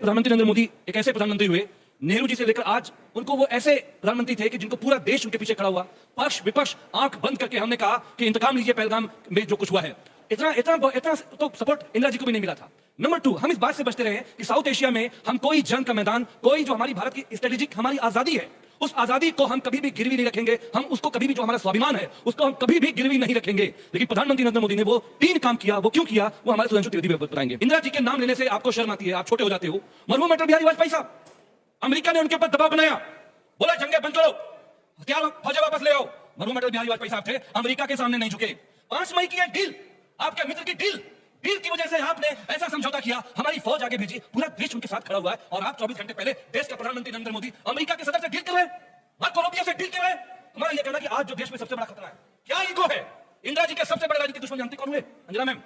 प्रधानमंत्री नरेंद्र मोदी एक ऐसे प्रधानमंत्री हुए, नेहरू जी से लेकर आज उनको वो ऐसे प्रधानमंत्री थे कि जिनको पूरा देश उनके पीछे खड़ा हुआ। पक्ष विपक्ष आंख बंद करके हमने कहा कि इंतकाम लीजिए पहलगाम में जो कुछ हुआ है। इतना इतना इतना तो सपोर्ट इंदिरा जी को भी नहीं मिला था। नंबर 2, हम इस बात से बचते रहे कि साउथ एशिया में हम कोई जंग का मैदान, कोई जो हमारी भारत की स्ट्रेटेजिक हमारी आजादी है, उस आजादी को हम कभी भी गिरवी नहीं रखेंगे। हम उसको कभी भी, जो हमारा स्वाभिमान है उसको हम कभी भी गिरवी नहीं रखेंगे। लेकिन प्रधानमंत्री नरेंद्र मोदी ने वो 3 काम किया। वो क्यों किया, वो हमारे सुधांशु त्रिवेदी बताएंगे। इंदिरा जी के नाम लेने से आपको शर्म आती है, आप छोटे हो जाते हो। मरहूम अटल बिहारी वाजपेयी साहब, अमेरिका ने उनके ऊपर दबाव बनाया, बोला जंगे बंद करो, हथियार फौजें वापस ले आओ। मरहूम अटल बिहारी वाजपेयी साहब थे, अमेरिका के सामने नहीं झुके। 5 मई की एक डील, आपके मित्र की डील की वजह से आपने ऐसा समझौता किया, हमारी फौज आगे भेजी, पूरा देश उनके साथ खड़ा हुआ है। और आप 24 घंटे पहले देश का प्रधानमंत्री नरेंद्र मोदी अमेरिका के सदर से डील कर रहे हैं, मार्को रूबियो से डील कर रहे हैं। हमारा यह कहना कि आज जो देश में सबसे बड़ा खतरा है, क्या ईगो है। इंदिरा जी के सबसे बड़े राजनीतिक दुश्मन जानते कौन हुए? अंजना मैम,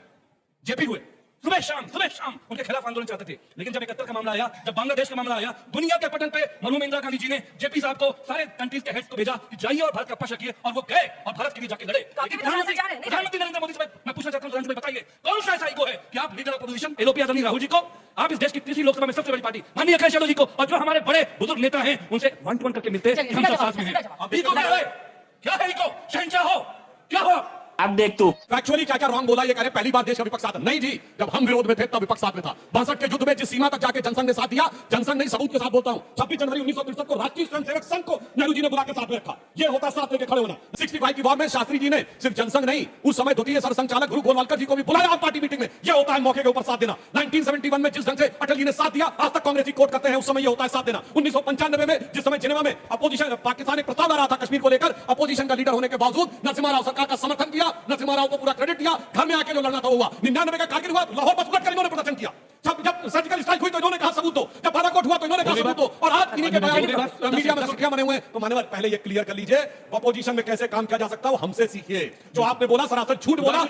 जेपी हुए। सुबह शाम उनके खिलाफ आंदोलन चाहते थे। लेकिन जब 71 का मामला आया, जब बांग्लादेश का मामला आया, दुनिया के पटल पे मरहूम इंदिरा गांधी जी ने जेपी साहब को सारे कंट्रीज के हेड्स को भेजा कि जाइए और भारत का पक्ष रखिए, और वो गए और भारत के लिए जाके लड़े। प्रधानमंत्री नरेंद्र मोदी से मैं पूछना चाहता हूं, बताइए कौन सा ऐसा ईगो है कि आप लीडर ऑफ अपोजिशन एलओपी आदरणीय राहुल जी को, आप इस देश की तीसरी लोकसभा में सबसे बड़ी पार्टी माननीय अखिलेश यादव जी को, और जो हमारे बड़े बुजुर्ग नेता हैं उनसे 1-to-1 करके मिलते हैं, हम सब साथ में हैं। ईगो क्या है? ईगो शहंशाह हो क्या हो? अब देख तू फैक्चुअली क्या क्या रॉन्ग बोला ये कह रहे पहली बार देश का विपक्ष साथ नहीं जी, जब हम विरोध में थे तब विपक्ष साथ में था। 62 के युद्ध में जिस सीमा तक जाके जनसंघ ने साथ दिया, जनसंघ नहीं सबूत के साथ बोलता हूं, 26 जनवरी 1963 को राष्ट्रीय स्वयंसेवक संघ को नेहरू जी ने बुला के साथ में रखा। ये होता साथ लेके खड़े होना। 65 की वॉर में शास्त्री जी ने सिर्फ जनसंघ नहीं, उस समय द्वितीय सरसंचालक गुरु गोलवालकर जी को भी बुलाया पार्टी मीटिंग में। ये होता है मौके के ऊपर साथ देना। 1971 में जिस ढंग से अटल जी ने साथ दिया, आज तक कांग्रेसी कोट करते हैं, उस समय ये होता है साथ देना। 1995 में जिस समय जिनेवा में अपोजिशन पाकिस्तान एक प्रस्ताव ला रहा था कश्मीर को लेकर, अपोजिशन का लीडर होने के बावजूद नरसिम्हा राव सरकार का समर्थन किया, नरसिम्हा राव को पूरा क्रेडिट दिया। घर में आके जो लड़ना था हुआ। 99 का कारगिल हुआ, लाहौर पर उलट कर इन्होंने प्रदर्शन किया। जब सर्जिकल स्ट्राइक हुई तो इन्होंने कहा सबूत दो, जब बालाकोट हुआ तो इन्होंने कहा सबूत दो, और आज इन्हीं के बयान मीडिया में सुर्खियां बने हुए हैं। तो मान्यवर पहले ये क्लियर कर लीजिए, अपोजिशन में कैसे काम किया जा सकता है वो हमसे सीखिए। जो आपने बोला सरासर झूठ बोला।